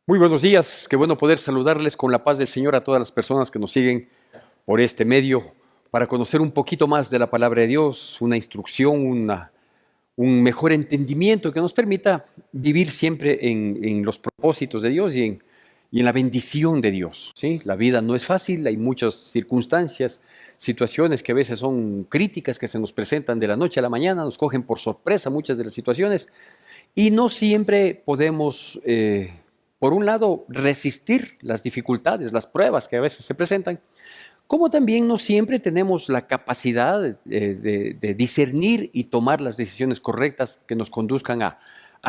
Muy buenos días, qué bueno poder saludarles con la paz del Señor a todas las personas que nos siguen por este medio para conocer un poquito más de la palabra de Dios, una instrucción, un mejor entendimiento que nos permita vivir siempre en los propósitos de Dios y en la bendición de Dios. ¿Sí? La vida no es fácil, hay muchas circunstancias, situaciones que a veces son críticas, que se nos presentan de la noche a la mañana, nos cogen por sorpresa muchas de las situaciones y no siempre podemos, por un lado, resistir las dificultades, las pruebas que a veces se presentan, como también no siempre tenemos la capacidad de discernir y tomar las decisiones correctas que nos conduzcan a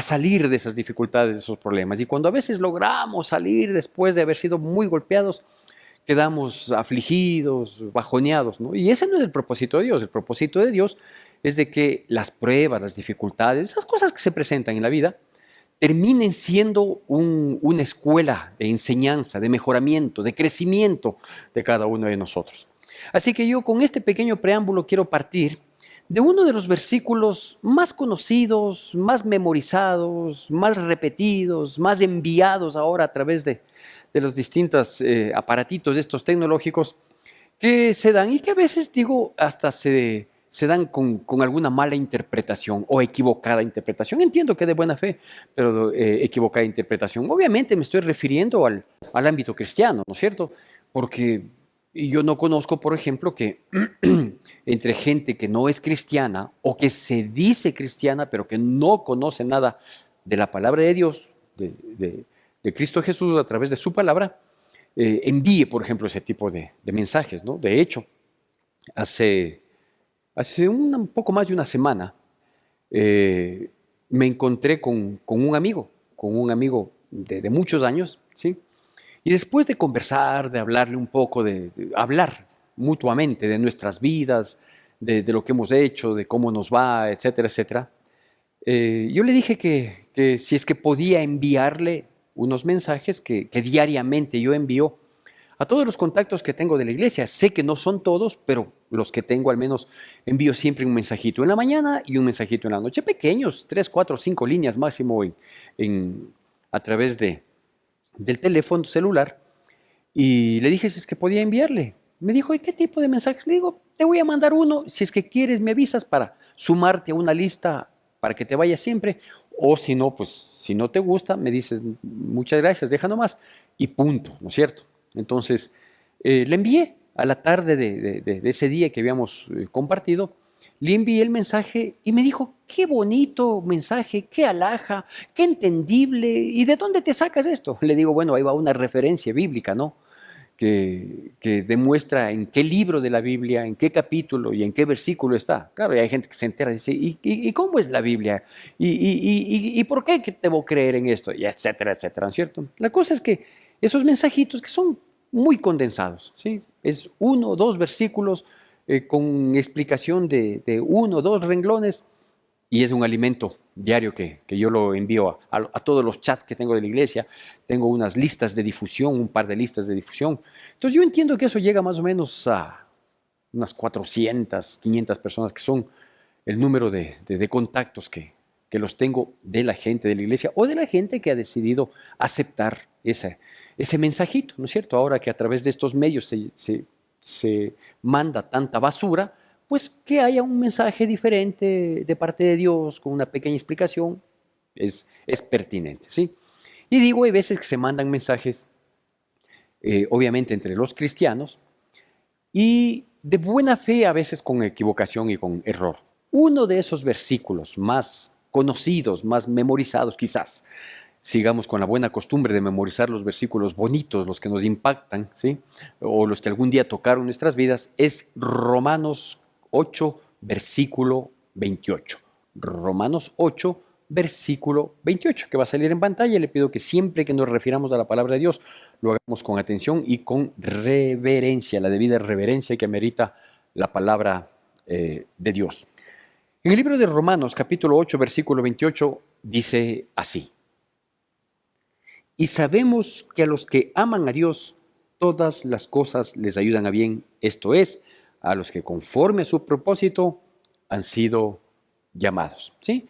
salir de esas dificultades, de esos problemas. Y cuando a veces logramos salir después de haber sido muy golpeados, quedamos afligidos, bajoneados, ¿no? Y ese no es el propósito de Dios. El propósito de Dios es de que las pruebas, las dificultades, esas cosas que se presentan en la vida, terminen siendo una escuela de enseñanza, de mejoramiento, de crecimiento de cada uno de nosotros. Así que yo con este pequeño preámbulo quiero partir de uno de los versículos más conocidos, más memorizados, más repetidos, más enviados ahora a través de los distintos aparatitos estos tecnológicos que se dan y que a veces, digo, hasta se dan con alguna mala interpretación o equivocada interpretación. Entiendo que de buena fe, pero equivocada interpretación. Obviamente me estoy refiriendo al ámbito cristiano, ¿no es cierto? Porque yo no conozco, por ejemplo, que entre gente que no es cristiana o que se dice cristiana, pero que no conoce nada de la palabra de Dios, de Cristo Jesús a través de su palabra, envíe, por ejemplo, ese tipo de mensajes, ¿no? De hecho, hace un poco más de una semana, eh, me encontré con un amigo de muchos años, ¿sí? Y después de conversar, de hablarle un poco, de hablar mutuamente de nuestras vidas, de lo que hemos hecho, de cómo nos va, etcétera, etcétera, yo le dije que si es que podía enviarle unos mensajes que diariamente yo envío a todos los contactos que tengo de la iglesia. Sé que no son todos, pero los que tengo al menos envío siempre un mensajito en la mañana y un mensajito en la noche, pequeños, 3, 4, 5 líneas máximo a través del teléfono celular. Y le dije si es que podía enviarle. Me dijo, ¿y qué tipo de mensajes? Le digo, te voy a mandar uno, si es que quieres me avisas para sumarte a una lista para que te vayas siempre, o si no, pues si no te gusta, me dices, muchas gracias, deja nomás, y punto, ¿no es cierto? Entonces, le envié a la tarde de ese día que habíamos compartido, le envié el mensaje y me dijo, qué bonito mensaje, qué alhaja, qué entendible, ¿y de dónde te sacas esto? Le digo, bueno, ahí va una referencia bíblica, ¿no? Que demuestra en qué libro de la Biblia, en qué capítulo y en qué versículo está. Claro, y hay gente que se entera y dice, ¿y cómo es la Biblia? ¿Y por qué que debo creer en esto? Y etcétera, etcétera, ¿no es cierto? La cosa es que esos mensajitos que son muy condensados, ¿sí? Es uno o dos versículos con explicación de uno o dos renglones, y es un alimento diario que yo lo envío a todos los chats que tengo de la iglesia. Tengo unas listas de difusión, un par de listas de difusión. Entonces yo entiendo que eso llega más o menos a unas 400, 500 personas, que son el número de contactos que los tengo de la gente de la iglesia o de la gente que ha decidido aceptar ese mensajito, ¿no es cierto? Ahora que a través de estos medios se manda tanta basura, pues que haya un mensaje diferente de parte de Dios con una pequeña explicación es pertinente, ¿sí? Y digo, hay veces que se mandan mensajes, obviamente entre los cristianos, y de buena fe, a veces con equivocación y con error. Uno de esos versículos más conocidos, más memorizados quizás, sigamos con la buena costumbre de memorizar los versículos bonitos, los que nos impactan, ¿sí? O los que algún día tocaron nuestras vidas, es Romanos 8, versículo 28. Romanos 8, versículo 28, que va a salir en pantalla. Le pido que siempre que nos refiramos a la palabra de Dios, lo hagamos con atención y con reverencia, la debida reverencia que amerita la palabra de Dios. En el libro de Romanos, capítulo 8, versículo 28, dice así: y sabemos que a los que aman a Dios, todas las cosas les ayudan a bien, esto es, a los que conforme a su propósito han sido llamados. ¿Sí?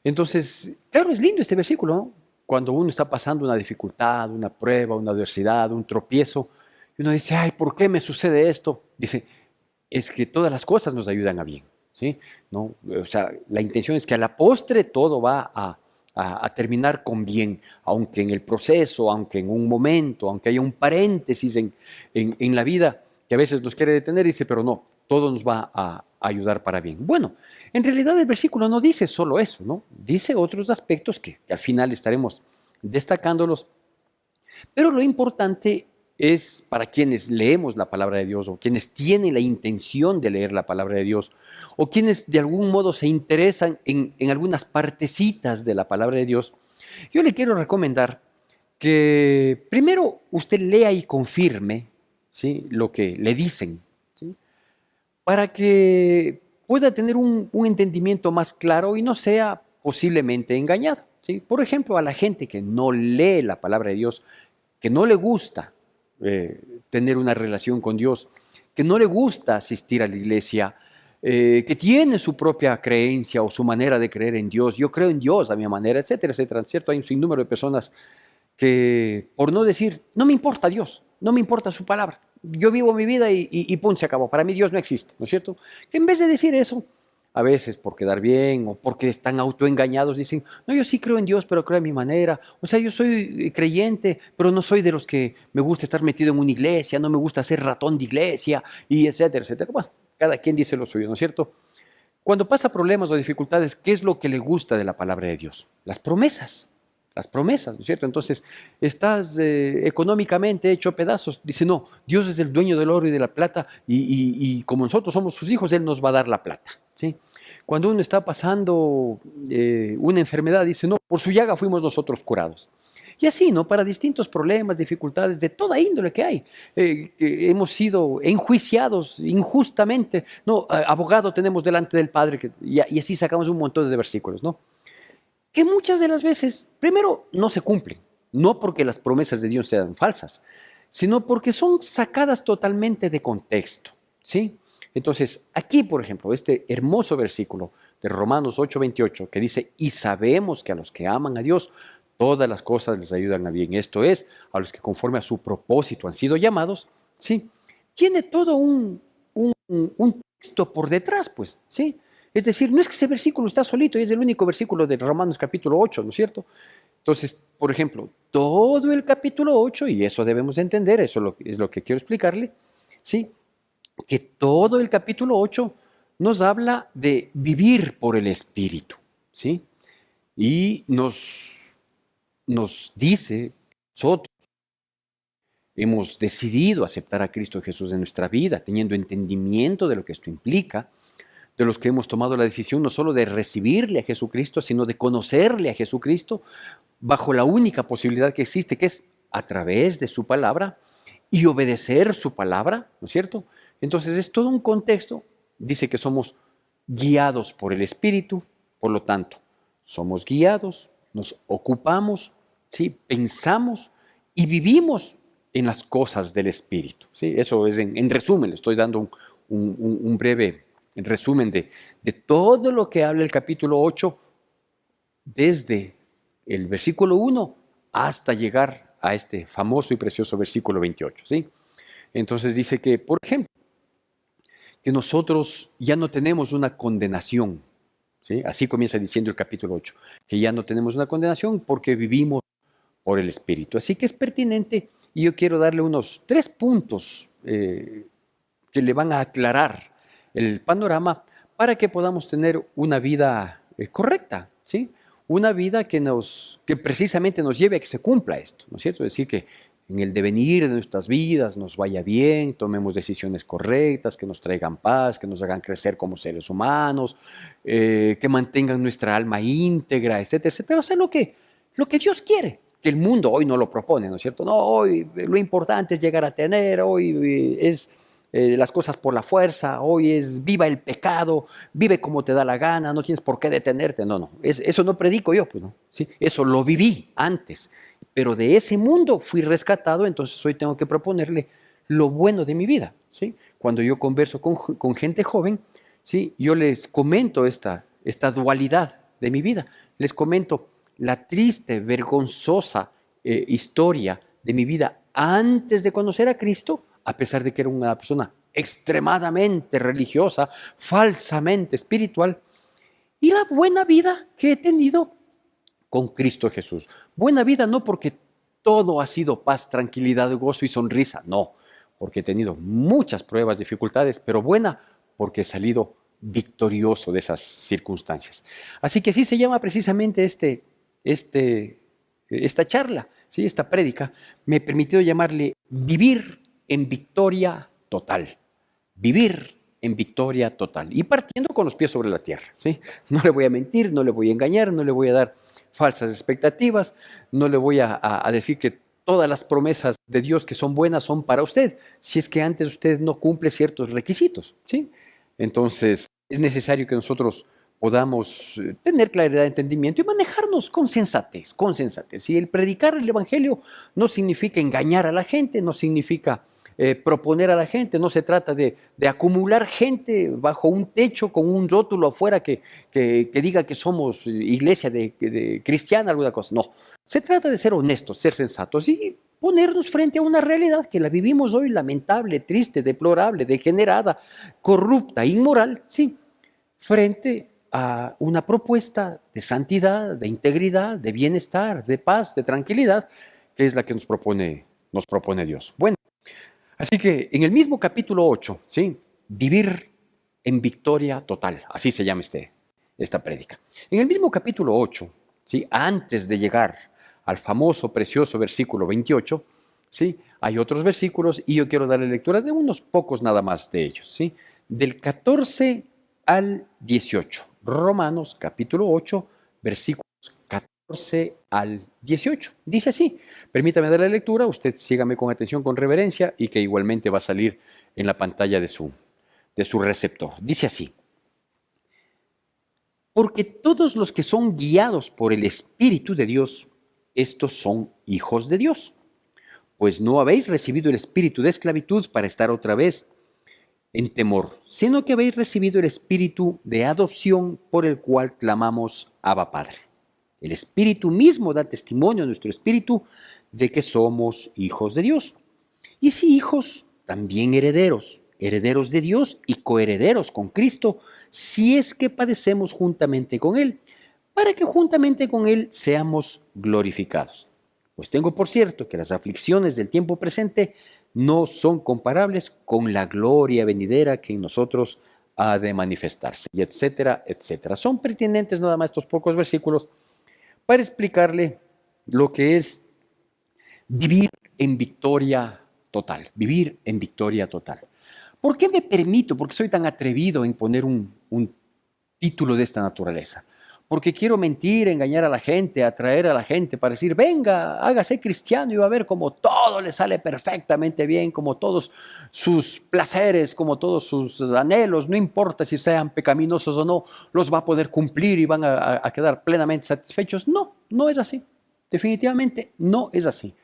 Entonces, claro, es lindo este versículo, ¿no? cuando uno está pasando una dificultad, una prueba, una adversidad, un tropiezo, y uno dice, ay, ¿por qué me sucede esto? Dice, es que todas las cosas nos ayudan a bien, ¿sí? ¿No? O sea, la intención es que a la postre todo va a terminar con bien, aunque en el proceso, aunque en un momento, aunque haya un paréntesis en la vida que a veces nos quiere detener, dice, pero no, todo nos va a ayudar para bien. Bueno, en realidad el versículo no dice solo eso, ¿no? Dice otros aspectos que al final estaremos destacándolos, pero lo importante es para quienes leemos la palabra de Dios o quienes tienen la intención de leer la palabra de Dios o quienes de algún modo se interesan en algunas partecitas de la palabra de Dios, yo le quiero recomendar que primero usted lea y confirme, ¿sí?, lo que le dicen, ¿sí?, para que pueda tener un entendimiento más claro y no sea posiblemente engañado, ¿sí? Por ejemplo, a la gente que no lee la palabra de Dios, que no le gusta tener una relación con Dios, que no le gusta asistir a la iglesia, que tiene su propia creencia o su manera de creer en Dios, yo creo en Dios a mi manera, etcétera, etcétera, ¿cierto? Hay un sinnúmero de personas que, por no decir, no me importa Dios, no me importa su palabra, yo vivo mi vida y pum, se acabó, para mí Dios no existe, ¿no es cierto? Que en vez de decir eso, a veces por quedar bien o porque están autoengañados, dicen, no, yo sí creo en Dios, pero creo a mi manera. O sea, yo soy creyente, pero no soy de los que me gusta estar metido en una iglesia, no me gusta ser ratón de iglesia, y etcétera, etcétera. Bueno, cada quien dice lo suyo, ¿no es cierto? Cuando pasa problemas o dificultades, ¿qué es lo que le gusta de la palabra de Dios? Las promesas, ¿no es cierto? Entonces, estás económicamente hecho pedazos. Dice, no, Dios es el dueño del oro y de la plata y como nosotros somos sus hijos, Él nos va a dar la plata, ¿sí? Cuando uno está pasando una enfermedad, dice, no, por su llaga fuimos nosotros curados. Y así, ¿no? Para distintos problemas, dificultades de toda índole que hay. Que hemos sido enjuiciados injustamente. No, abogado tenemos delante del Padre. Y así sacamos un montón de versículos, ¿no? Que muchas de las veces, primero, no se cumplen. No porque las promesas de Dios sean falsas, sino porque son sacadas totalmente de contexto, ¿sí? Entonces, aquí, por ejemplo, este hermoso versículo de Romanos 8:28 que dice, y sabemos que a los que aman a Dios, todas las cosas les ayudan a bien. Esto es, a los que conforme a su propósito han sido llamados, ¿sí? Tiene todo un texto por detrás, pues, ¿sí? Es decir, no es que ese versículo está solito y es el único versículo de Romanos capítulo 8, ¿no es cierto? Entonces, por ejemplo, todo el capítulo 8, y eso debemos entender, eso es lo que quiero explicarle, ¿sí? Que todo el capítulo 8 nos habla de vivir por el Espíritu, ¿sí? Y nos dice, nosotros hemos decidido aceptar a Cristo Jesús en nuestra vida, teniendo entendimiento de lo que esto implica, de los que hemos tomado la decisión no solo de recibirle a Jesucristo, sino de conocerle a Jesucristo bajo la única posibilidad que existe, que es a través de su palabra y obedecer su palabra, ¿no es cierto? Entonces es todo un contexto, dice que somos guiados por el Espíritu, por lo tanto, somos guiados, nos ocupamos, ¿sí?, pensamos y vivimos en las cosas del Espíritu, ¿sí? Eso es en resumen, le estoy dando un breve resumen de todo lo que habla el capítulo 8 desde el versículo 1 hasta llegar a este famoso y precioso versículo 28, ¿sí? Entonces dice que, por ejemplo, que nosotros ya no tenemos una condenación, ¿sí? Así comienza diciendo el capítulo 8, que ya no tenemos una condenación porque vivimos por el Espíritu. Así que es pertinente y yo quiero darle unos 3 puntos que le van a aclarar el panorama para que podamos tener una vida correcta, ¿sí? Una vida que precisamente nos lleve a que se cumpla esto, ¿no es cierto? Es decir, que en el devenir de nuestras vidas nos vaya bien, tomemos decisiones correctas, que nos traigan paz, que nos hagan crecer como seres humanos, que mantengan nuestra alma íntegra, etcétera, etcétera. O sea, lo que Dios quiere, que el mundo hoy no lo propone, ¿no es cierto? No, hoy lo importante es llegar a tener, hoy es las cosas por la fuerza, hoy es viva el pecado, vive como te da la gana, no tienes por qué detenerte. No, no, eso no predico yo, pues no, ¿sí? Eso lo viví antes, pero de ese mundo fui rescatado, entonces hoy tengo que proponerle lo bueno de mi vida, ¿sí? Cuando yo converso con gente joven, ¿sí?, yo les comento esta dualidad de mi vida, les comento la triste, vergonzosa historia de mi vida antes de conocer a Cristo, a pesar de que era una persona extremadamente religiosa, falsamente espiritual, y la buena vida que he tenido con Cristo Jesús. Buena vida no porque todo ha sido paz, tranquilidad, gozo y sonrisa, no, porque he tenido muchas pruebas, dificultades, pero buena porque he salido victorioso de esas circunstancias. Así que así se llama precisamente esta charla, ¿sí? Esta prédica. Me he permitido llamarle vivir en victoria total. Vivir en victoria total. Y partiendo con los pies sobre la tierra, ¿sí? No le voy a mentir, no le voy a engañar, no le voy a dar falsas expectativas, no le voy a decir que todas las promesas de Dios que son buenas son para usted, si es que antes usted no cumple ciertos requisitos, ¿sí? Entonces, es necesario que nosotros podamos tener claridad de entendimiento y manejarnos con sensatez, con sensatez. Y el predicar el Evangelio no significa engañar a la gente, no significa proponer a la gente, no se trata de acumular gente bajo un techo con un rótulo afuera que diga que somos iglesia de cristiana, alguna cosa. No, se trata de ser honestos, ser sensatos y ponernos frente a una realidad que la vivimos hoy lamentable, triste, deplorable, degenerada, corrupta, inmoral, sí, frente a una propuesta de santidad, de integridad, de bienestar, de paz, de tranquilidad, que es la que nos propone Dios. Bueno, así que en el mismo capítulo 8, ¿sí? Vivir en victoria total, así se llama esta prédica. En el mismo capítulo 8, ¿sí? Antes de llegar al famoso, precioso versículo 28, ¿sí? Hay otros versículos y yo quiero darle lectura de unos pocos nada más de ellos, ¿sí? Del 14 al 18, Romanos capítulo 8, versículos 14 al 18. Dice así, permítame dar la lectura, usted sígame con atención, con reverencia y que igualmente va a salir en la pantalla de su receptor. Dice así, porque todos los que son guiados por el Espíritu de Dios, estos son hijos de Dios. Pues no habéis recibido el espíritu de esclavitud para estar otra vez en temor, sino que habéis recibido el espíritu de adopción por el cual clamamos Abba Padre. El Espíritu mismo da testimonio a nuestro espíritu de que somos hijos de Dios. Y si hijos, también herederos, herederos de Dios y coherederos con Cristo, si es que padecemos juntamente con Él, para que juntamente con Él seamos glorificados. Pues tengo por cierto que las aflicciones del tiempo presente no son comparables con la gloria venidera que en nosotros ha de manifestarse, y etcétera, etcétera. Son pertinentes nada más estos pocos versículos para explicarle lo que es vivir en victoria total, vivir en victoria total. ¿Por qué me permito, porque soy tan atrevido en poner un título de esta naturaleza? Porque quiero mentir, engañar a la gente, atraer a la gente para decir, venga, hágase cristiano y va a ver como todo le sale perfectamente bien, como todos sus placeres, como todos sus anhelos, no importa si sean pecaminosos o no, los va a poder cumplir y van a quedar plenamente satisfechos. No, no es así. Definitivamente no es así.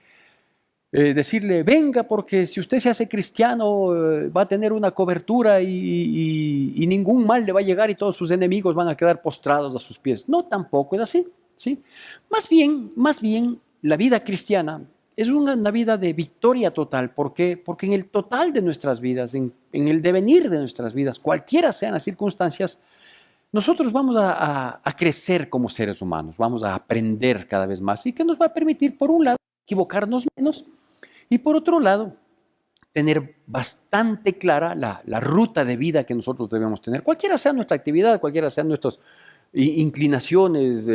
Decirle, venga, porque si usted se hace cristiano va a tener una cobertura y ningún mal le va a llegar y todos sus enemigos van a quedar postrados a sus pies. No, tampoco es así, ¿sí? Más bien, la vida cristiana es una vida de victoria total. ¿Por qué? Porque en el total de nuestras vidas, en el devenir de nuestras vidas, cualquiera sean las circunstancias, nosotros vamos a crecer como seres humanos, vamos a aprender cada vez más y que nos va a permitir, por un lado, equivocarnos menos. Y por otro lado, tener bastante clara la ruta de vida que nosotros debemos tener, cualquiera sea nuestra actividad, cualquiera sean nuestras inclinaciones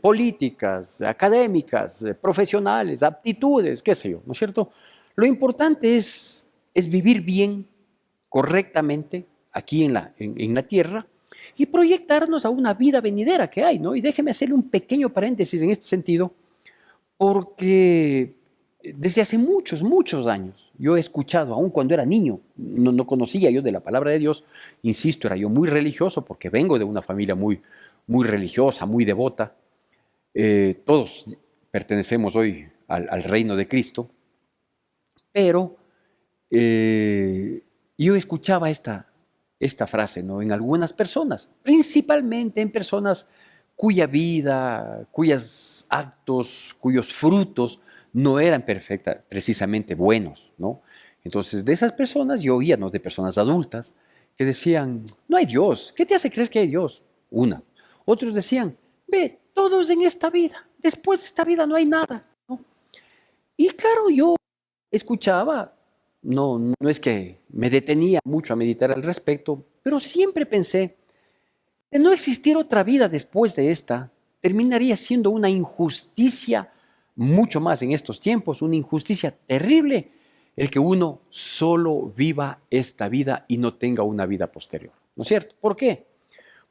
políticas, académicas, profesionales, aptitudes, qué sé yo, ¿no es cierto? Lo importante es vivir bien, correctamente, aquí en la tierra y proyectarnos a una vida venidera que hay, ¿no? Y déjeme hacerle un pequeño paréntesis en este sentido, porque desde hace muchos, muchos años, yo he escuchado, aun cuando era niño, no conocía yo de la palabra de Dios, insisto, era yo muy religioso porque vengo de una familia muy, muy religiosa, muy devota. Todos pertenecemos hoy al reino de Cristo, pero yo escuchaba esta frase, ¿no? En algunas personas, principalmente en personas cuya vida, cuyos actos, cuyos frutos no eran precisamente buenos, ¿no? Entonces, de esas personas yo oía, ¿no? De personas adultas, que decían, no hay Dios, ¿qué te hace creer que hay Dios? Una. Otros decían, ve, todos en esta vida, después de esta vida no hay nada, ¿no? Y claro, yo escuchaba, no es que me detenía mucho a meditar al respecto, pero siempre pensé, de no existir otra vida después de esta, terminaría siendo una injusticia, mucho más en estos tiempos, una injusticia terrible, el que uno solo viva esta vida y no tenga una vida posterior. ¿No es cierto? ¿Por qué?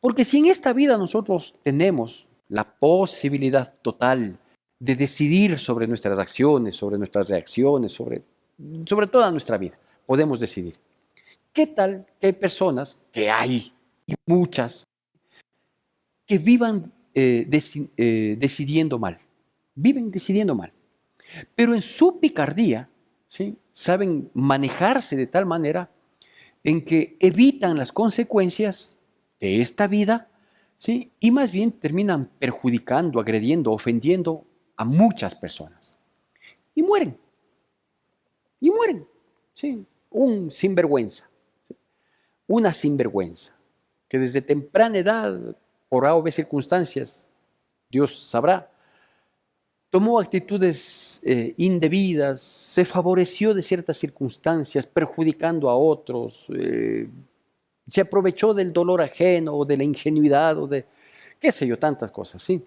Porque si en esta vida nosotros tenemos la posibilidad total de decidir sobre nuestras acciones, sobre nuestras reacciones, sobre toda nuestra vida, podemos decidir. ¿Qué tal que hay personas, que hay, y muchas, que vivan decidiendo mal? Viven decidiendo mal. Pero en su picardía, ¿sí? Saben manejarse de tal manera en que evitan las consecuencias de esta vida, ¿sí? Y más bien terminan perjudicando, agrediendo, ofendiendo a muchas personas. Y mueren, y mueren, ¿sí? Un sinvergüenza, ¿sí? Una sinvergüenza, que desde temprana edad, por A o B circunstancias, Dios sabrá, tomó actitudes indebidas, se favoreció de ciertas circunstancias, perjudicando a otros, se aprovechó del dolor ajeno o de la ingenuidad o de, qué sé yo, tantas cosas, ¿sí?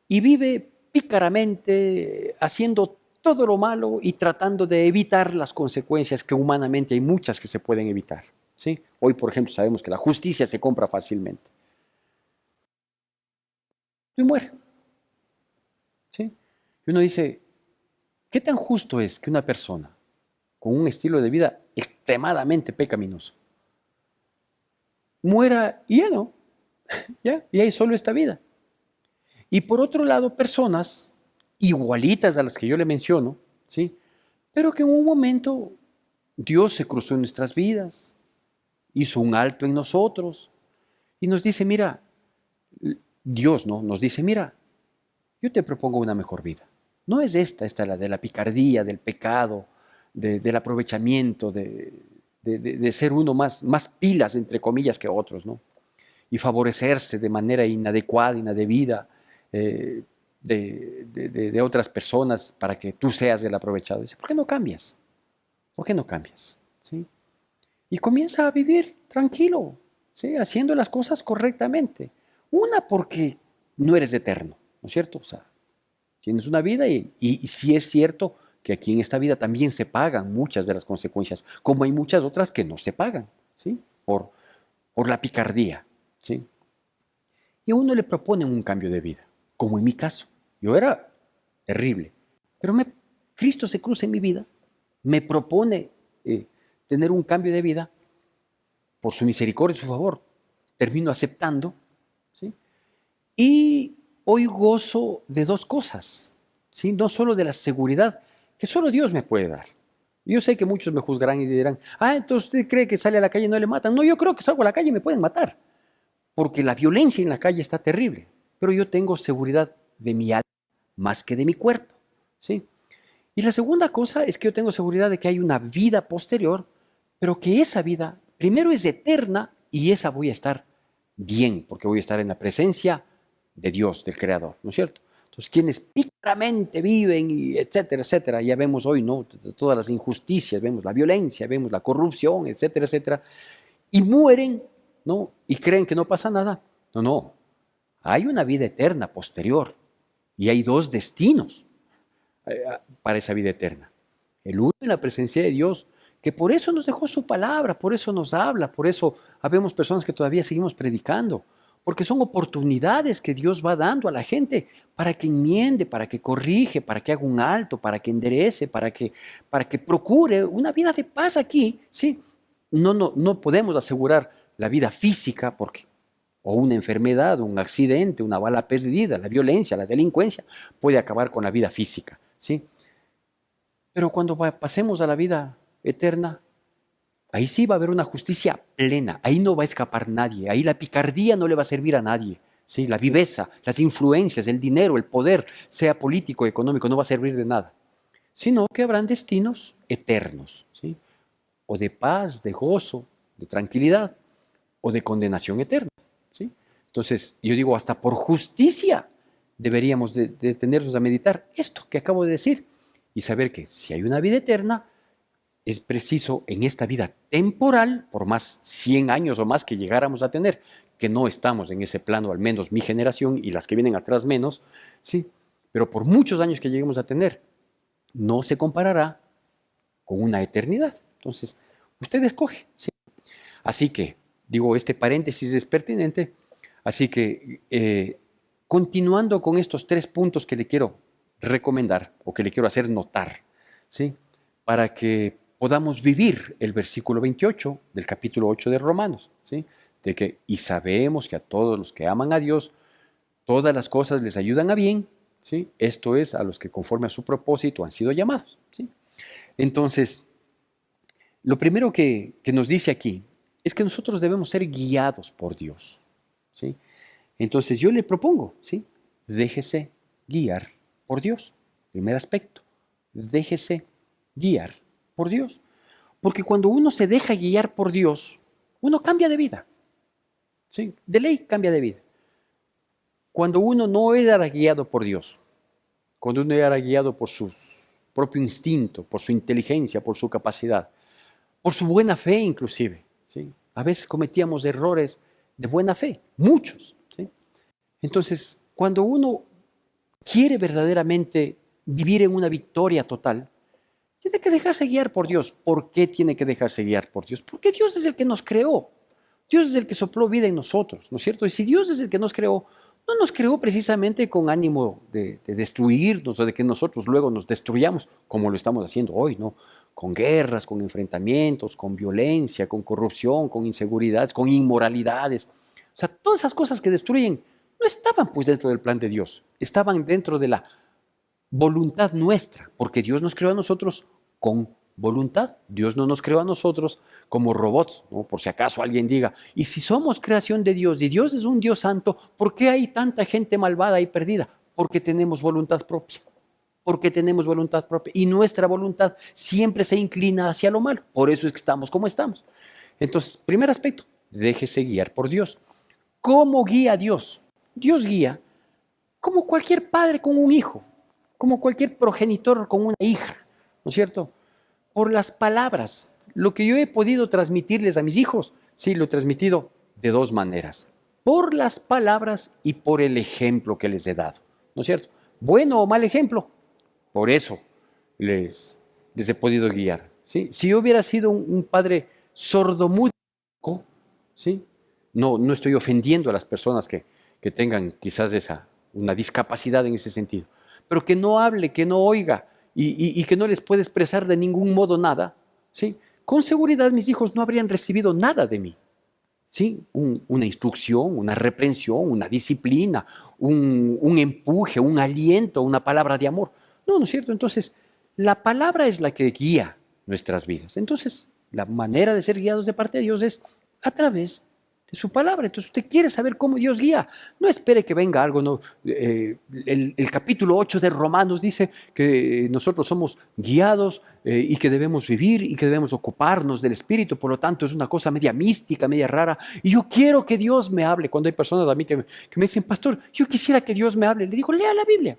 Y vive pícaramente haciendo todo lo malo y tratando de evitar las consecuencias que humanamente hay muchas que se pueden evitar, ¿sí? Hoy, por ejemplo, sabemos que la justicia se compra fácilmente. Y muere, ¿sí? Y uno dice, ¿qué tan justo es que una persona con un estilo de vida extremadamente pecaminoso muera y ya no, ya, y hay solo esta vida? Y por otro lado, personas igualitas a las que yo le menciono, ¿sí? Pero que en un momento Dios se cruzó en nuestras vidas, hizo un alto en nosotros y nos dice, mira, Dios, ¿no? Nos dice, mira, yo te propongo una mejor vida. No es esta la de la picardía, del pecado, del aprovechamiento, de ser uno más pilas, entre comillas, que otros, ¿no? Y favorecerse de manera inadecuada, indebida, de otras personas para que tú seas el aprovechado. Dice, ¿por qué no cambias? ¿Por qué no cambias? ¿Sí? Y comienza a vivir tranquilo, ¿sí? Haciendo las cosas correctamente. Una, porque no eres eterno, ¿no es cierto? O sea, tienes una vida y sí es cierto que aquí en esta vida también se pagan muchas de las consecuencias, como hay muchas otras que no se pagan, ¿sí? Por la picardía, ¿sí? Y a uno le proponen un cambio de vida, como en mi caso. Yo era terrible, pero Cristo se cruza en mi vida, me propone tener un cambio de vida por su misericordia y su favor. Termino aceptando, ¿sí? Y hoy gozo de dos cosas, ¿sí? No solo de la seguridad que solo Dios me puede dar. Yo sé que muchos me juzgarán y dirán, entonces usted cree que sale a la calle y no le matan. No, yo creo que salgo a la calle y me pueden matar, porque la violencia en la calle está terrible, pero yo tengo seguridad de mi alma más que de mi cuerpo, ¿sí? Y la segunda cosa es que yo tengo seguridad de que hay una vida posterior, pero que esa vida primero es eterna y esa voy a estar bien, porque voy a estar en la presencia de Dios, del Creador, ¿no es cierto? Entonces, quienes pícaramente viven, y etcétera, etcétera, ya vemos hoy, ¿no? Todas las injusticias, vemos la violencia, vemos la corrupción, etcétera, etcétera, y mueren, ¿no? Y creen que no pasa nada. No, no. Hay una vida eterna posterior y hay dos destinos para esa vida eterna. El uno en la presencia de Dios, que por eso nos dejó su palabra, por eso nos habla, por eso habemos personas que todavía seguimos predicando, porque son oportunidades que Dios va dando a la gente para que enmiende, para que corrige, para que haga un alto, para que enderece, para que procure una vida de paz aquí, ¿sí? No podemos asegurar la vida física porque o una enfermedad, un accidente, una bala perdida, la violencia, la delincuencia, puede acabar con la vida física, ¿sí? Pero cuando pasemos a la vida eterna, ahí sí va a haber una justicia plena, ahí no va a escapar nadie, ahí la picardía no le va a servir a nadie, ¿sí? La viveza, las influencias, el dinero, el poder, sea político o económico, no va a servir de nada, sino que habrán destinos eternos, ¿sí? O de paz, de gozo, de tranquilidad, o de condenación eterna, ¿sí? Entonces, yo digo, hasta por justicia deberíamos de detenernos a meditar esto que acabo de decir y saber que si hay una vida eterna, es preciso en esta vida temporal, por más 100 años o más que llegáramos a tener, que no estamos en ese plano, al menos mi generación y las que vienen atrás menos, ¿sí? Pero por muchos años que lleguemos a tener, no se comparará con una eternidad. Entonces, usted escoge, ¿sí? Así que, digo, este paréntesis es pertinente, así que continuando con estos 3 puntos que le quiero recomendar o que le quiero hacer notar, ¿sí? Para que podamos vivir el versículo 28 del capítulo 8 de Romanos, ¿sí? De que, y sabemos que a todos los que aman a Dios, todas las cosas les ayudan a bien, ¿sí? Esto es, a los que conforme a su propósito han sido llamados, ¿sí? Entonces, lo primero que nos dice aquí es que nosotros debemos ser guiados por Dios, ¿sí? Entonces yo le propongo, ¿sí? Déjese guiar por Dios. Primer aspecto, déjese guiar por Dios. Porque cuando uno se deja guiar por Dios, uno cambia de vida, ¿sí? De ley cambia de vida. Cuando uno no era guiado por Dios, cuando uno era guiado por su propio instinto, por su inteligencia, por su capacidad, por su buena fe inclusive, ¿sí? A veces cometíamos errores de buena fe, muchos, ¿sí? Entonces, cuando uno quiere verdaderamente vivir en una victoria total, tiene que dejarse guiar por Dios. ¿Por qué tiene que dejarse guiar por Dios? Porque Dios es el que nos creó. Dios es el que sopló vida en nosotros, ¿no es cierto? Y si Dios es el que nos creó, no nos creó precisamente con ánimo de destruirnos o de que nosotros luego nos destruyamos, como lo estamos haciendo hoy, ¿no? Con guerras, con enfrentamientos, con violencia, con corrupción, con inseguridades, con inmoralidades. O sea, todas esas cosas que destruyen no estaban pues dentro del plan de Dios, estaban dentro de la voluntad nuestra, porque Dios nos creó a nosotros con voluntad. Dios no nos creó a nosotros como robots, ¿no? Por si acaso alguien diga, y si somos creación de Dios y Dios es un Dios santo, ¿por qué hay tanta gente malvada y perdida? Porque tenemos voluntad propia. Porque tenemos voluntad propia. Y nuestra voluntad siempre se inclina hacia lo malo. Por eso es que estamos como estamos. Entonces, primer aspecto, déjese guiar por Dios. ¿Cómo guía Dios? Dios guía como cualquier padre con un hijo, como cualquier progenitor con una hija, ¿no es cierto? Por las palabras. Lo que yo he podido transmitirles a mis hijos, sí, lo he transmitido de 2 maneras. Por las palabras y por el ejemplo que les he dado, ¿no es cierto? Bueno o mal ejemplo, por eso les he podido guiar, ¿sí? Si yo hubiera sido un padre sordomudo, ¿sí? No estoy ofendiendo a las personas que tengan quizás una discapacidad en ese sentido, pero que no hable, que no oiga y que no les puede expresar de ningún modo nada, ¿sí? Con seguridad mis hijos no habrían recibido nada de mí, ¿sí? Una instrucción, una reprensión, una disciplina, un empuje, un aliento, una palabra de amor. No, ¿no es cierto? Entonces, la palabra es la que guía nuestras vidas. Entonces, la manera de ser guiados de parte de Dios es a través de su palabra. Entonces, usted quiere saber cómo Dios guía. No espere que venga algo. No. El capítulo 8 de Romanos dice que nosotros somos guiados y que debemos vivir y que debemos ocuparnos del Espíritu. Por lo tanto, es una cosa media mística, media rara. Y yo quiero que Dios me hable. Cuando hay personas a mí que me dicen, pastor, yo quisiera que Dios me hable. Le digo, lea la Biblia.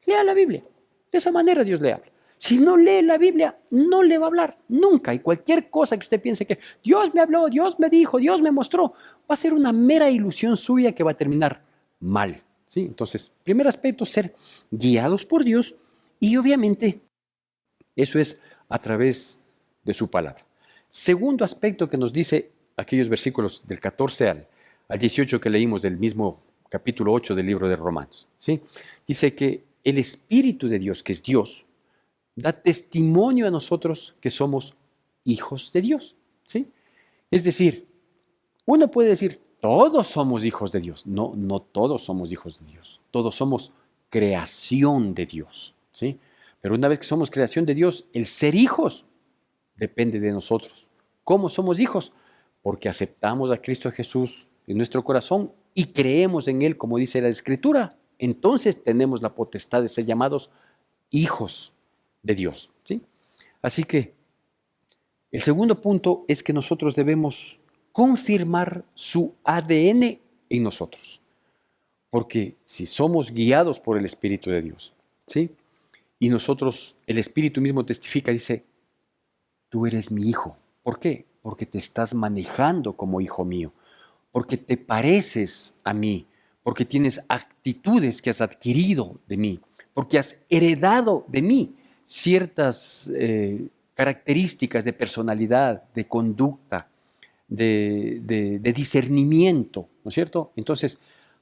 Lea la Biblia. De esa manera Dios le habla. Si no lee la Biblia, no le va a hablar nunca. Y cualquier cosa que usted piense que Dios me habló, Dios me dijo, Dios me mostró, va a ser una mera ilusión suya que va a terminar mal, ¿sí? Entonces, primer aspecto, ser guiados por Dios y obviamente eso es a través de su palabra. Segundo aspecto que nos dice aquellos versículos del 14 al 18 que leímos del mismo capítulo 8 del libro de Romanos, ¿sí? Dice que el Espíritu de Dios, que es Dios, da testimonio a nosotros que somos hijos de Dios, ¿sí? Es decir, uno puede decir, todos somos hijos de Dios. No, no todos somos hijos de Dios. Todos somos creación de Dios, ¿sí? Pero una vez que somos creación de Dios, el ser hijos depende de nosotros. ¿Cómo somos hijos? Porque aceptamos a Cristo Jesús en nuestro corazón y creemos en Él, como dice la Escritura, entonces tenemos la potestad de ser llamados hijos de Dios, ¿sí? Así que el segundo punto es que nosotros debemos confirmar su ADN en nosotros. Porque si somos guiados por el Espíritu de Dios, ¿sí? Y nosotros, el Espíritu mismo testifica, dice, tú eres mi hijo. ¿Por qué? Porque te estás manejando como hijo mío, porque te pareces a mí, porque tienes actitudes que has adquirido de mí, porque has heredado de mí ciertas características de personalidad, de conducta, de discernimiento, ¿no es cierto? Entonces,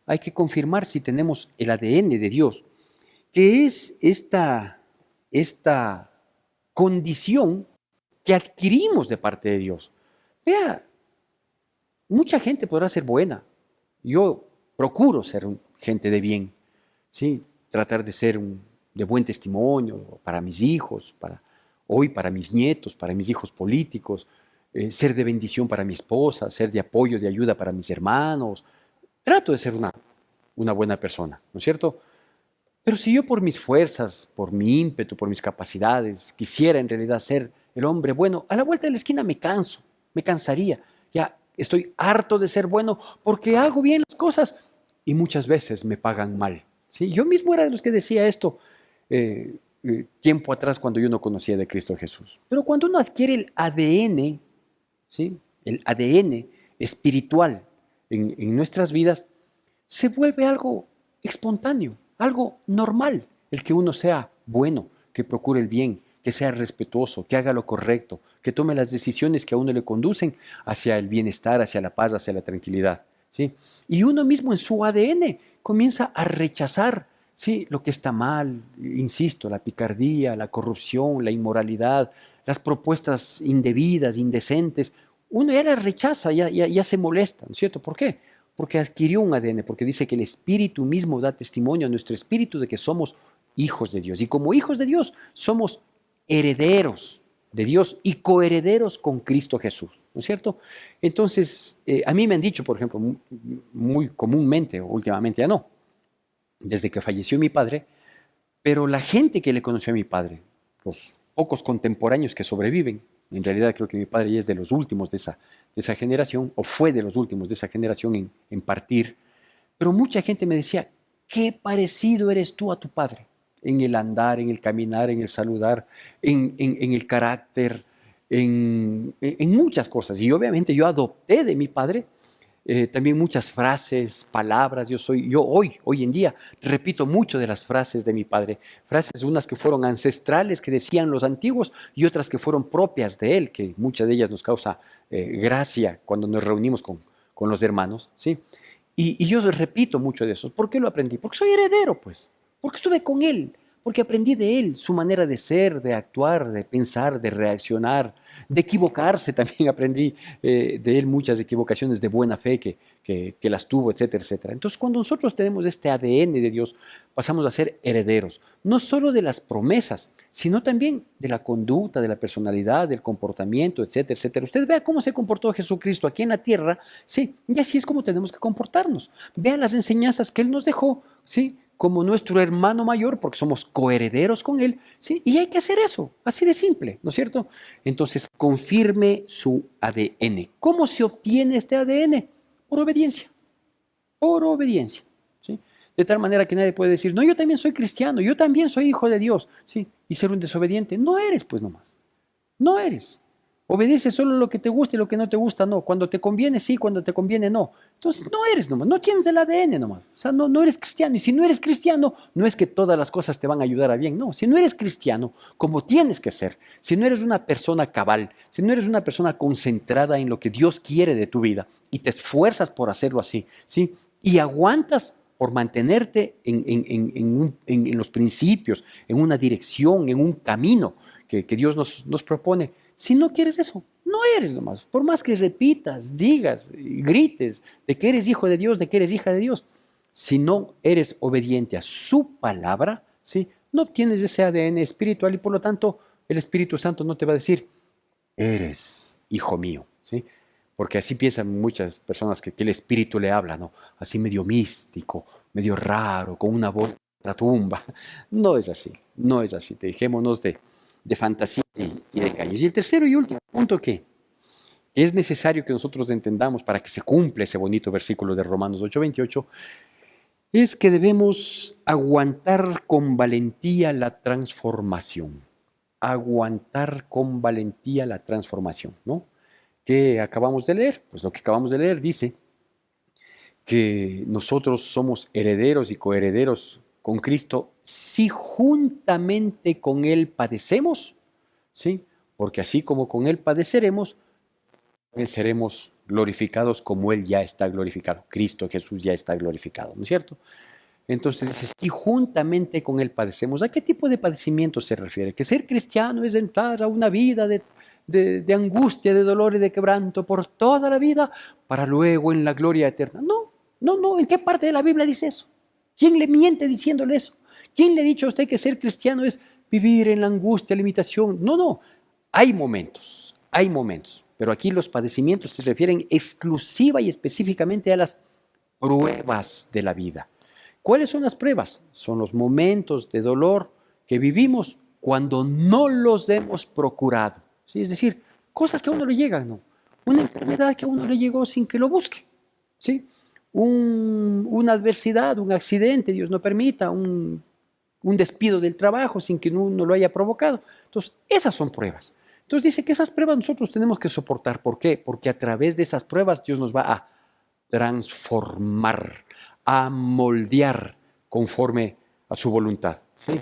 hay que confirmar si tenemos el ADN de Dios, que es esta condición que adquirimos de parte de Dios. Vea, mucha gente podrá ser buena. Yo procuro ser gente de bien, ¿sí? Tratar de ser de buen testimonio para mis hijos, hoy para mis nietos, para mis hijos políticos, ser de bendición para mi esposa, ser de apoyo, de ayuda para mis hermanos. Trato de ser una buena persona, ¿no es cierto? Pero si yo por mis fuerzas, por mi ímpetu, por mis capacidades, quisiera en realidad ser el hombre bueno, a la vuelta de la esquina me canso, me cansaría. Ya estoy harto de ser bueno porque hago bien las cosas y muchas veces me pagan mal. ¿Sí? Yo mismo era de los que decía esto tiempo atrás cuando yo no conocía de Cristo Jesús. Pero cuando uno adquiere el ADN, ¿sí? El ADN espiritual en nuestras vidas, se vuelve algo espontáneo, algo normal, el que uno sea bueno, que procure el bien, que sea respetuoso, que haga lo correcto, que tome las decisiones que a uno le conducen hacia el bienestar, hacia la paz, hacia la tranquilidad, ¿sí? Y uno mismo en su ADN comienza a rechazar, ¿sí? Lo que está mal, insisto, la picardía, la corrupción, la inmoralidad, las propuestas indebidas, indecentes. Uno ya las rechaza, ya se molesta, ¿no es cierto? ¿Por qué? Porque adquirió un ADN, porque dice que el Espíritu mismo da testimonio a nuestro espíritu de que somos hijos de Dios. Y como hijos de Dios somos herederos de Dios y coherederos con Cristo Jesús, ¿no es cierto? Entonces, a mí me han dicho, por ejemplo, muy comúnmente, últimamente ya no, desde que falleció mi padre, pero la gente que le conoció a mi padre, los pocos contemporáneos que sobreviven, en realidad creo que mi padre ya es de los últimos de esa generación, o fue de los últimos de esa generación en partir, pero mucha gente me decía, qué parecido eres tú a tu padre, en el andar, en el caminar, en el saludar, en el carácter, en muchas cosas. Y obviamente yo adopté de mi padre también muchas frases, palabras. Yo hoy en día repito mucho de las frases de mi padre. Frases, unas que fueron ancestrales, que decían los antiguos, y otras que fueron propias de él, que muchas de ellas nos causa gracia cuando nos reunimos con los hermanos, ¿sí? Y yo repito mucho de eso. ¿Por qué lo aprendí? Porque soy heredero, pues. Porque estuve con él. Porque aprendí de él, su manera de ser, de actuar, de pensar, de reaccionar, de equivocarse. También aprendí de él muchas equivocaciones de buena fe que las tuvo, etcétera, etcétera. Entonces, cuando nosotros tenemos este ADN de Dios, pasamos a ser herederos, no solo de las promesas, sino también de la conducta, de la personalidad, del comportamiento, etcétera, etcétera. Usted vea cómo se comportó Jesucristo aquí en la tierra, sí, y así es como tenemos que comportarnos. Vea las enseñanzas que Él nos dejó, sí, como nuestro hermano mayor, porque somos coherederos con Él, ¿sí? Y hay que hacer eso, así de simple, ¿no es cierto? Entonces, confirme su ADN. ¿Cómo se obtiene este ADN? Por obediencia, ¿sí? De tal manera que nadie puede decir, no, yo también soy cristiano, yo también soy hijo de Dios, ¿sí? Y ser un desobediente. No eres, pues nomás, no eres. Obedece solo lo que te gusta y lo que no te gusta, no. Cuando te conviene, sí, cuando te conviene, no. Entonces, no eres nomás, no tienes el ADN nomás. O sea, no eres cristiano. Y si no eres cristiano, no es que todas las cosas te van a ayudar a bien, no. Si no eres cristiano, como tienes que ser, si no eres una persona cabal, si no eres una persona concentrada en lo que Dios quiere de tu vida y te esfuerzas por hacerlo así, ¿sí? Y aguantas por mantenerte en los principios, en una dirección, en un camino que Dios nos propone. Si no quieres eso, no eres nomás. Por más que repitas, digas, grites de que eres hijo de Dios, de que eres hija de Dios, si no eres obediente a su palabra, ¿sí? No obtienes ese ADN espiritual y por lo tanto el Espíritu Santo no te va a decir, eres hijo mío, ¿sí? porque así piensan muchas personas que el espíritu le habla, ¿no? Así medio místico, medio raro, con una voz de la tumba. No es así, no es así. Dejémonos de fantasías y de engaños. Y el tercero y último punto que es necesario que nosotros entendamos para que se cumpla ese bonito versículo de Romanos 8:28, es que debemos aguantar con valentía la transformación. Aguantar con valentía la transformación, ¿no? ¿Qué acabamos de leer? Pues lo que acabamos de leer dice que nosotros somos herederos y coherederos con Cristo si juntamente con Él padecemos, ¿sí? Porque así como con Él padeceremos, seremos glorificados como Él ya está glorificado. Cristo Jesús ya está glorificado, ¿no es cierto? Entonces dice, y juntamente con Él padecemos. ¿A qué tipo de padecimiento se refiere? Que ser cristiano es entrar a una vida de angustia, de dolor y de quebranto por toda la vida, para luego en la gloria eterna. No, no, no. ¿En qué parte de la Biblia dice eso? ¿Quién le miente diciéndole eso? ¿Quién le ha dicho a usted que ser cristiano es vivir en la angustia, limitación? No, no. Hay momentos. Pero aquí los padecimientos se refieren exclusiva y específicamente a las pruebas de la vida. ¿Cuáles son las pruebas? Son los momentos de dolor que vivimos cuando no los hemos procurado. ¿Sí? Es decir, cosas que a uno le llegan, ¿no? Una enfermedad que a uno le llegó sin que lo busque. ¿Sí? Una adversidad, un accidente, Dios no permita, un despido del trabajo sin que uno lo haya provocado. Entonces, esas son pruebas. Entonces dice que esas pruebas nosotros tenemos que soportar. ¿Por qué? Porque a través de esas pruebas Dios nos va a transformar, a moldear conforme a su voluntad. ¿Sí?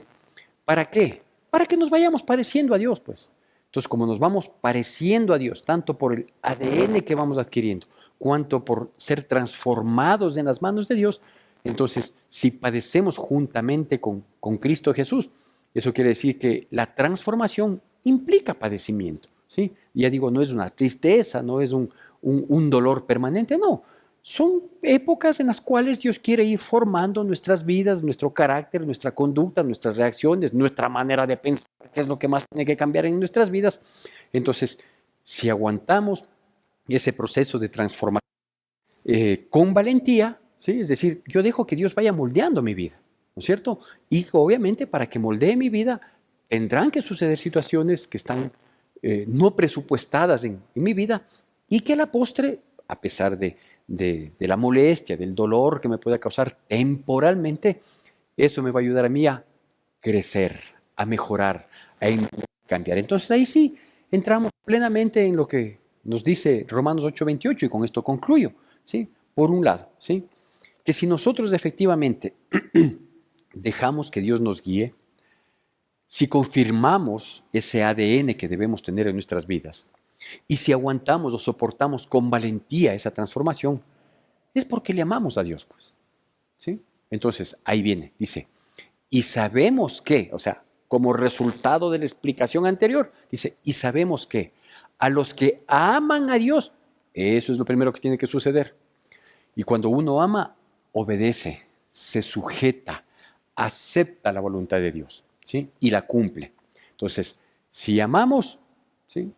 ¿Para qué? Para que nos vayamos pareciendo a Dios, pues. Entonces, como nos vamos pareciendo a Dios, tanto por el ADN que vamos adquiriendo, cuanto por ser transformados en las manos de Dios, entonces, si padecemos juntamente con Cristo Jesús, eso quiere decir que la transformación implica padecimiento. ¿Sí? Ya digo, no es una tristeza, no es un dolor permanente, no. Son épocas en las cuales Dios quiere ir formando nuestras vidas, nuestro carácter, nuestra conducta, nuestras reacciones, nuestra manera de pensar, que es lo que más tiene que cambiar en nuestras vidas. Entonces, si aguantamos ese proceso de transformación con valentía, ¿sí? Es decir, yo dejo que Dios vaya moldeando mi vida, ¿no es cierto? Y obviamente para que moldee mi vida tendrán que suceder situaciones que están no presupuestadas en mi vida y que a la postre, a pesar de la molestia, del dolor que me pueda causar temporalmente, eso me va a ayudar a mí a crecer, a mejorar, a cambiar. Entonces ahí sí entramos plenamente en lo que nos dice Romanos 8:28 y con esto concluyo, ¿sí? Por un lado, ¿sí? Que si nosotros efectivamente dejamos que Dios nos guíe, si confirmamos ese ADN que debemos tener en nuestras vidas y si aguantamos o soportamos con valentía esa transformación, es porque le amamos a Dios, pues. ¿Sí? Entonces, ahí viene, dice, y sabemos que, o sea, como resultado de la explicación anterior, dice, y sabemos que a los que aman a Dios, eso es lo primero que tiene que suceder. Y cuando uno ama, obedece, se sujeta, acepta la voluntad de Dios, ¿sí? Y la cumple. Entonces, si amamos, ¿sí?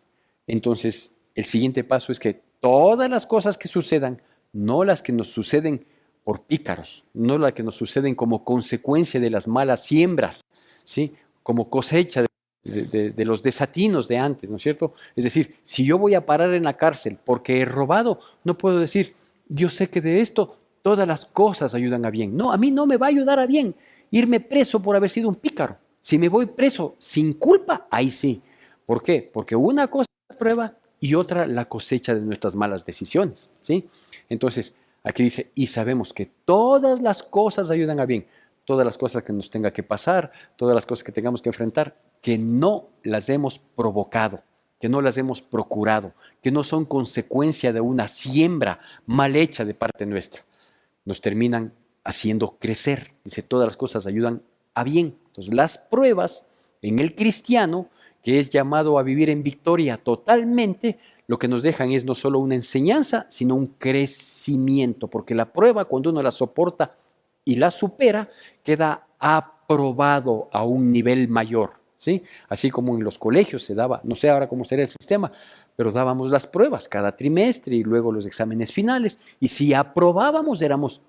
Entonces, el siguiente paso es que todas las cosas que sucedan, no las que nos suceden por pícaros, no las que nos suceden como consecuencia de las malas siembras, ¿sí? Como cosecha de los desatinos de antes, ¿no es cierto? Es decir, si yo voy a parar en la cárcel porque he robado, no puedo decir, yo sé que de esto todas las cosas ayudan a bien. No, a mí no me va a ayudar a bien irme preso por haber sido un pícaro. Si me voy preso sin culpa, ahí sí. ¿Por qué? Porque una cosa es la prueba y otra la cosecha de nuestras malas decisiones, ¿sí? Entonces, aquí dice, y sabemos que todas las cosas ayudan a bien. Todas las cosas que nos tenga que pasar, todas las cosas que tengamos que enfrentar, que no las hemos provocado, que no las hemos procurado, que no son consecuencia de una siembra mal hecha de parte nuestra. Nos terminan haciendo crecer. Dice, todas las cosas ayudan a bien. Entonces, las pruebas en el cristiano, que es llamado a vivir en victoria totalmente, lo que nos dejan es no solo una enseñanza, sino un crecimiento, porque la prueba, cuando uno la soporta y la supera, queda aprobado a un nivel mayor, ¿sí? Así como en los colegios se daba, no sé ahora cómo será el sistema, pero dábamos las pruebas cada trimestre y luego los exámenes finales. Y si aprobábamos, éramos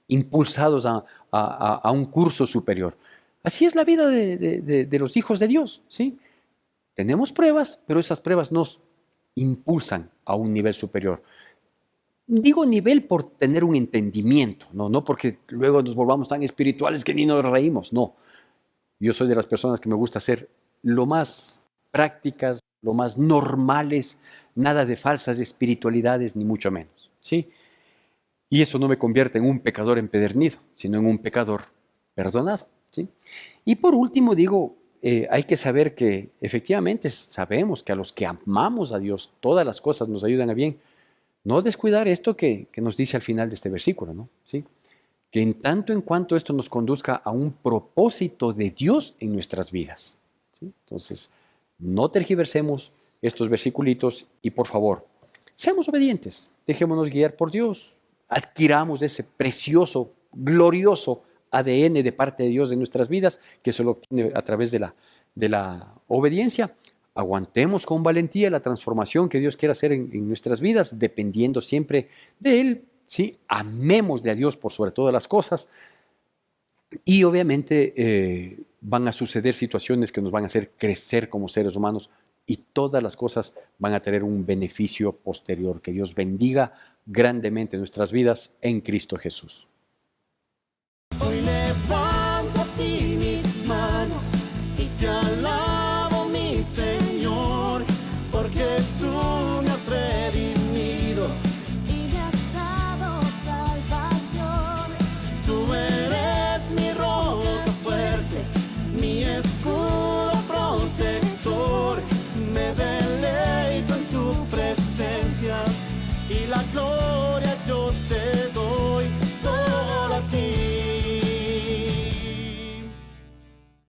impulsados a un curso superior. Así es la vida de los hijos de Dios, ¿sí? Tenemos pruebas, pero esas pruebas nos impulsan a un nivel superior. Digo nivel por tener un entendimiento, no porque luego nos volvamos tan espirituales que ni nos reímos, no. Yo soy de las personas que me gusta ser lo más prácticas, lo más normales, nada de falsas espiritualidades, ni mucho menos, ¿sí? Y eso no me convierte en un pecador empedernido, sino en un pecador perdonado, ¿sí? Y por último digo, hay que saber que efectivamente sabemos que a los que amamos a Dios, todas las cosas nos ayudan a bien. No descuidar esto que nos dice al final de este versículo, ¿no? ¿Sí? Que en tanto en cuanto esto nos conduzca a un propósito de Dios en nuestras vidas, ¿sí? Entonces, no tergiversemos estos versiculitos y por favor, seamos obedientes, dejémonos guiar por Dios, adquiramos ese precioso, glorioso ADN de parte de Dios en nuestras vidas, que se lo obtiene a través de la obediencia. Aguantemos con valentía la transformación que Dios quiere hacer en nuestras vidas, dependiendo siempre de Él, ¿sí? Amémosle a Dios por sobre todas las cosas y obviamente van a suceder situaciones que nos van a hacer crecer como seres humanos y todas las cosas van a tener un beneficio posterior. Que Dios bendiga grandemente nuestras vidas en Cristo Jesús.